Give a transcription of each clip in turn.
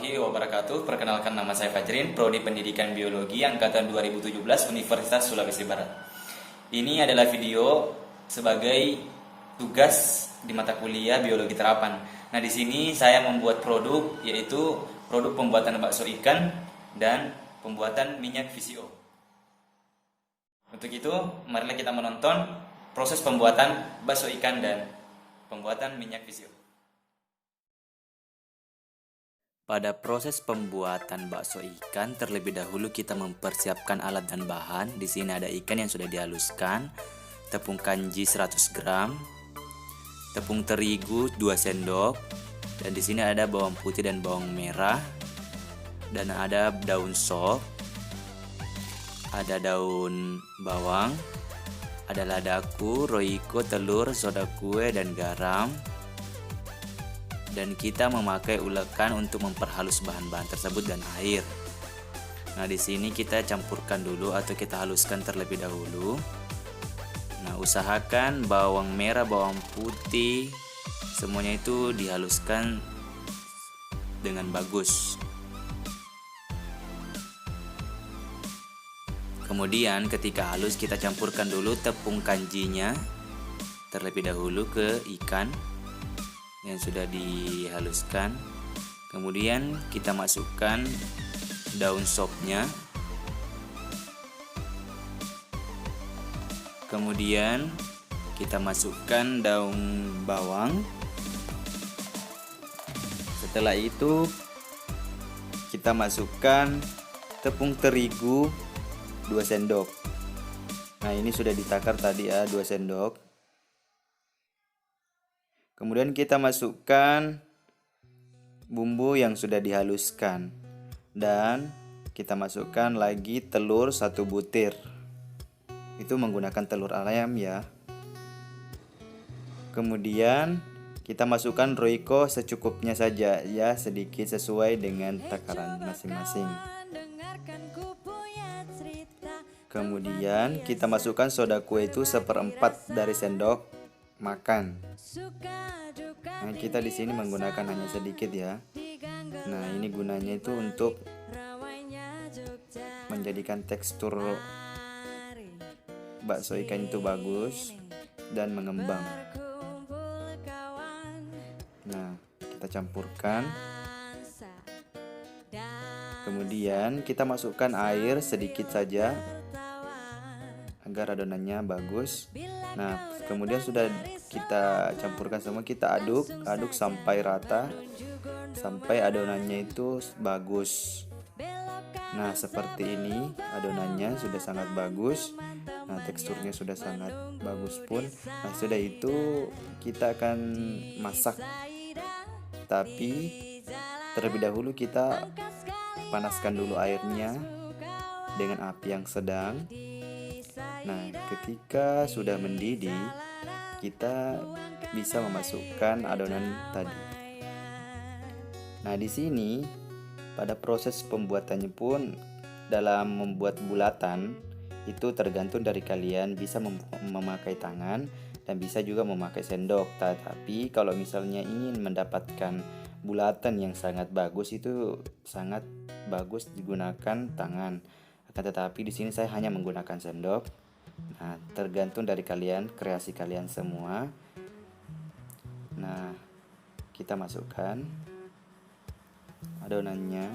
warahmatullahi wabarakatuh. Perkenalkan, nama saya Fajrin, Prodi Pendidikan Biologi Angkatan 2017 Universitas Sulawesi Barat. Ini adalah video sebagai tugas di mata kuliah Biologi Terapan. Nah, di sini saya membuat produk, yaitu produk pembuatan bakso ikan dan pembuatan minyak VCO. Untuk itu, marilah kita menonton proses pembuatan bakso ikan dan pembuatan minyak VCO. Pada proses pembuatan bakso ikan, terlebih dahulu kita mempersiapkan alat dan bahan. Di sini ada ikan yang sudah dihaluskan, tepung kanji 100 gram, tepung terigu 2 sendok, dan di sini ada bawang putih dan bawang merah, dan ada daun sop, ada daun bawang, ada ladaku, roiko, telur, soda kue, dan garam. Dan kita memakai ulekan untuk memperhalus bahan-bahan tersebut dan air. Nah, di sini kita campurkan dulu atau kita haluskan terlebih dahulu. Nah, usahakan bawang merah, bawang putih, semuanya itu dihaluskan dengan bagus. Kemudian ketika halus, kita campurkan dulu tepung kanjinya terlebih dahulu ke ikan yang sudah dihaluskan. Kemudian kita masukkan daun sopnya. Kemudian kita masukkan daun bawang. Setelah itu kita masukkan tepung terigu 2 sendok. Nah, ini sudah ditakar tadi ya, 2 sendok. Kemudian kita masukkan bumbu yang sudah dihaluskan. Dan kita masukkan lagi telur 1 butir. Itu menggunakan telur ayam ya. Kemudian kita masukkan roiko secukupnya saja ya, sedikit sesuai dengan takaran masing-masing. Kemudian kita masukkan soda kue itu 1/4 dari sendok makan. Nah, kita di sini menggunakan hanya sedikit ya. Nah, ini gunanya itu untuk menjadikan tekstur bakso ikan itu bagus dan mengembang. Nah, kita campurkan. Kemudian kita masukkan air sedikit saja agar adonannya bagus. Nah, kemudian sudah kita campurkan semua, kita aduk sampai rata, sampai adonannya itu bagus. Nah, seperti ini adonannya sudah sangat bagus. Nah, teksturnya sudah sangat bagus pun. Nah, sudah itu kita akan masak. Tapi terlebih dahulu kita panaskan dulu airnya dengan api yang sedang. Nah, ketika sudah mendidih, kita bisa memasukkan adonan tadi. Nah, di sini pada proses pembuatannya pun, dalam membuat bulatan itu tergantung dari kalian, bisa memakai tangan dan bisa juga memakai sendok. Tetapi kalau misalnya ingin mendapatkan bulatan yang sangat bagus, itu sangat bagus digunakan tangan. Akan tetapi di sini saya hanya menggunakan sendok. Nah, tergantung dari kalian, kreasi kalian semua. Nah, kita masukkan adonannya.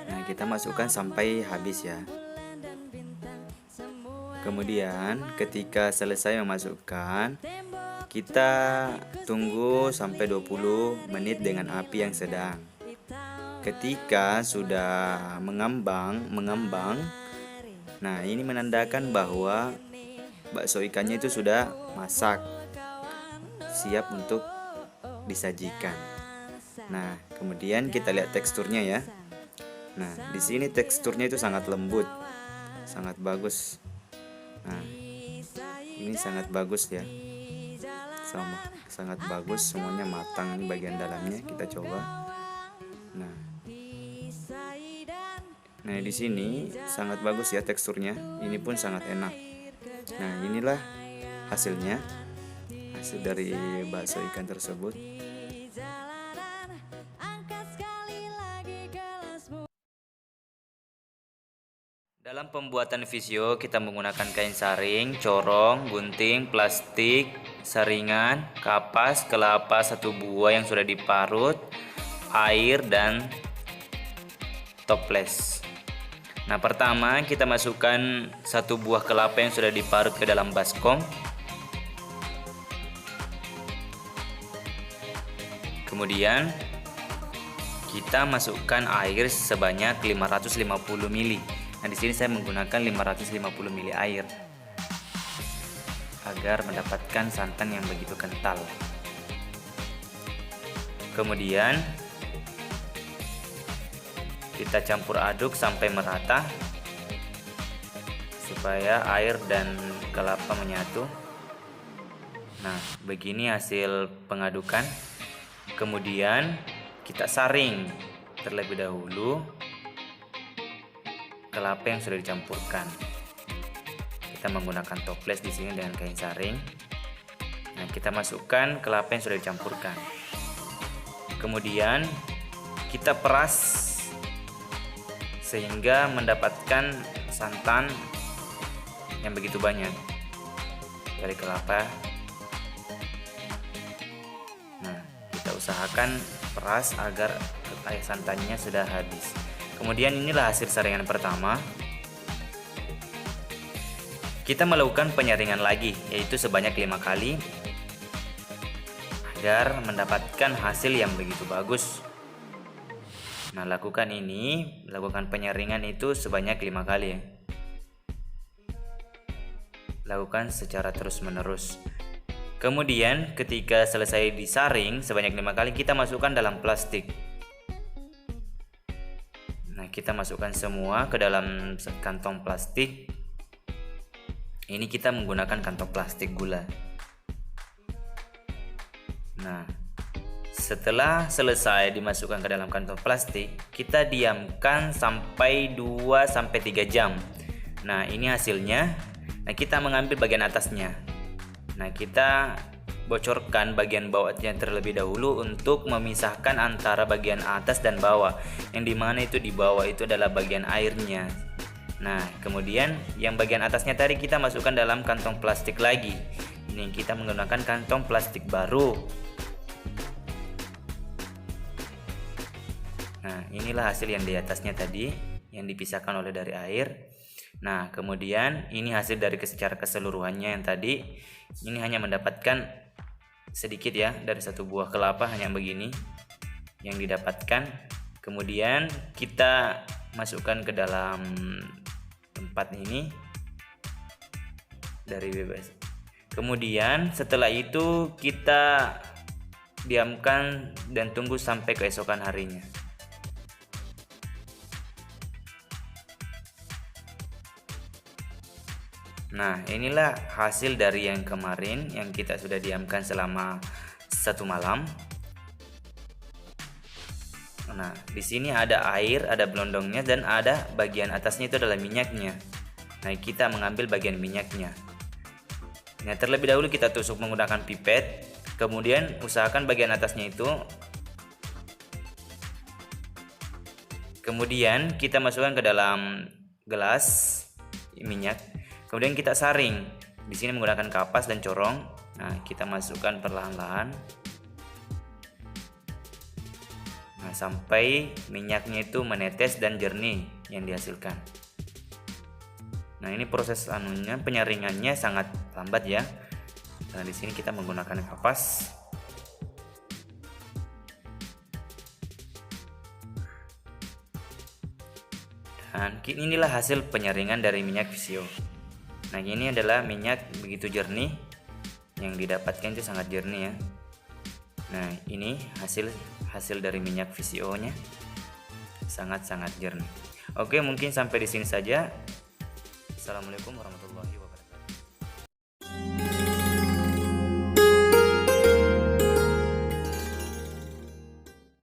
Nah, kita masukkan sampai habis ya. Kemudian ketika selesai memasukkan, kita tunggu sampai 20 menit dengan api yang sedang. Ketika sudah mengembang, nah ini menandakan bahwa bakso ikannya itu sudah masak, siap untuk disajikan. Nah, kemudian kita lihat teksturnya ya. Nah, di sini teksturnya itu sangat lembut, sangat bagus. Nah, ini sangat bagus ya, sangat bagus, semuanya matang. Ini bagian dalamnya, kita coba. Nah, di sini sangat bagus ya teksturnya. Ini pun sangat enak. Nah, inilah hasilnya. hasil dari bakso ikan tersebut. Dalam pembuatan visio kita menggunakan kain saring, corong, gunting, plastik, saringan, kapas, kelapa 1 buah yang sudah diparut, air, dan toples. Nah, pertama kita masukkan 1 buah kelapa yang sudah diparut ke dalam baskom. Kemudian kita masukkan air sebanyak 550 ml. Nah, di sini saya menggunakan 550 ml air agar mendapatkan santan yang begitu kental. Kemudian kita campur aduk sampai merata supaya air dan kelapa menyatu. Nah, begini hasil pengadukan. Kemudian kita saring terlebih dahulu kelapa yang sudah dicampurkan. Kita menggunakan toples di sini dengan kain saring. Nah, kita masukkan kelapa yang sudah dicampurkan. Kemudian kita peras sehingga mendapatkan santan yang begitu banyak dari kelapa. Nah, kita usahakan peras agar air santannya sudah habis. Kemudian inilah hasil saringan pertama. Kita melakukan penyaringan lagi, yaitu sebanyak 5 kali agar mendapatkan hasil yang begitu bagus. Nah, lakukan penyaringan itu sebanyak 5 kali ya. Lakukan secara terus-menerus. Kemudian ketika selesai disaring sebanyak 5 kali, kita masukkan dalam plastik. Nah, kita masukkan semua ke dalam kantong plastik. Ini kita menggunakan kantong plastik gula. Nah, setelah selesai dimasukkan ke dalam kantong plastik, kita diamkan sampai 2-3 jam. Nah, ini hasilnya. Nah, kita mengambil bagian atasnya. Nah, kita bocorkan bagian bawahnya terlebih dahulu untuk memisahkan antara bagian atas dan bawah, yang dimana itu di bawah itu adalah bagian airnya. Nah, kemudian yang bagian atasnya tadi kita masukkan dalam kantong plastik lagi. Ini kita menggunakan kantong plastik baru. Nah, inilah hasil yang di atasnya tadi yang dipisahkan oleh dari air. Nah, kemudian ini hasil dari secara keseluruhannya yang tadi. Ini hanya mendapatkan sedikit ya, dari 1 buah kelapa hanya begini yang didapatkan. Kemudian kita masukkan ke dalam tempat ini dari bebas. Kemudian setelah itu kita diamkan dan tunggu sampai keesokan harinya. Nah, inilah hasil dari yang kemarin yang kita sudah diamkan selama 1 malam. Nah, di sini ada air, ada belondongnya, dan ada bagian atasnya itu adalah minyaknya. Nah, kita mengambil bagian minyaknya. Nah, terlebih dahulu kita tusuk menggunakan pipet. Kemudian usahakan bagian atasnya itu. Kemudian kita masukkan ke dalam gelas minyak. Kemudian kita saring. Di sini menggunakan kapas dan corong. Nah, kita masukkan perlahan-lahan. Nah, sampai minyaknya itu menetes dan jernih yang dihasilkan. Nah, ini proses penyaringannya sangat lambat ya. Nah, di sini kita menggunakan kapas. Dan inilah hasil penyaringan dari minyak visio. Nah, ini adalah minyak begitu jernih, yang didapatkan itu sangat jernih ya. Nah, ini hasil dari minyak visio-nya sangat-sangat jernih. Oke, mungkin sampai di sini saja. Assalamualaikum warahmatullahi wabarakatuh.